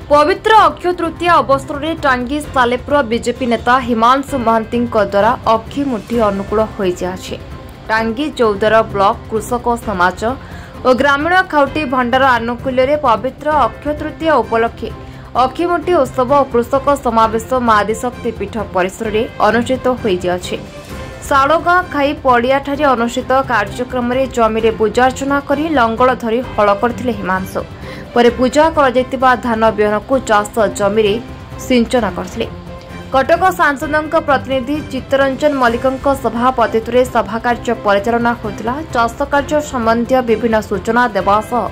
पवित्र अक्षय तृतीया अवसर में टांगी सालेपुर बीजेपी नेता हिमांशु महांती द्वारा अक्षय मुठी अनुकूल हो जाए। टांगी चौदर ब्लॉक कृषक समाज और ग्रामीण खाउटी भंडार आनुकूल्य पवित्र अक्षय तृतीया उपलक्षे अक्षय मुठी उत्सव और कृषक समावेश मादिशक्ति पीठ परिसर में अनुष्ठित हो जाए। साड़गाँ खाई पड़िया ठारे अनुष्ठित कार्यक्रम में जमी पूजार्चना कर लंगल धरी हल करथिले हिमांशु। परे पूजा कर धान बिहन को चाष जमी सिंचन करथिले। कटक सांसद प्रतिनिधि चित्तरंजन मल्लिक सभापतित्व में सभा कार्य परिचालना होता। चाष कार्य संबंधी विभिन्न सूचना देवा सह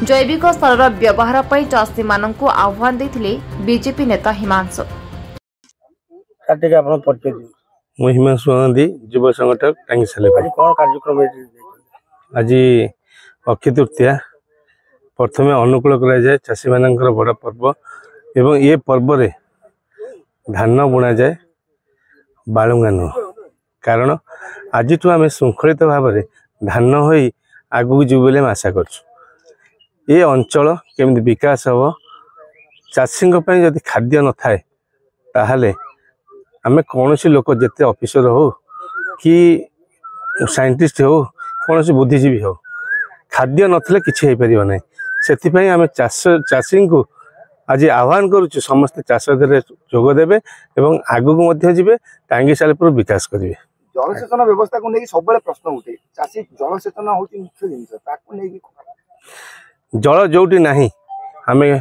जैविक सार व्यवहार पर चाषी मान आह्वान देते बीजेपी नेता हिमांशु। हिमांशु महांती युव संगठक टांगी सालेपुर। कौन कार्यक्रम आज अक्षय तृतीया प्रथम अनुकूल कराए चाषी मान बड़ पर्व एवं ये पर्व रे धान बुणा जाए बालुंगा नुह। कारण आज आम श्रृंखलित भाव में धान हो आगू जीव बोले आशा कर अंचल केमि विकास हम चाषी जदि खाद्य न थाए ताहले आमे कौन सी लोक जिते ऑफिसर हो कि साइंटिस्ट हो कौन सी बुद्धिजीवी हो खाद्य नथिले किछि हे परिबो नै। सेथिपई आमे चाषी को आज आह्वान करूछु समस्त चाष जोग देबे एवं आगु को मध्य जिबे टांगी सालेपुर विकास करिवे। जलसेचन व्यवस्था को नै सब प्रश्न उठे चाषी जलसेचन होती मुख्य जिनिस ताकू नै जल जोटी नाही आमे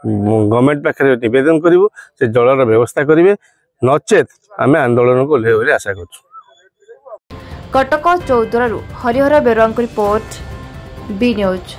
गवर्नमेंट पाखे निवेदन करिवु से जलर व्यवस्था करिवे नचेत आम आंदोलन को ओह्लैबे आशा कर। Cuttack Choudwar Harihar Berua report B news.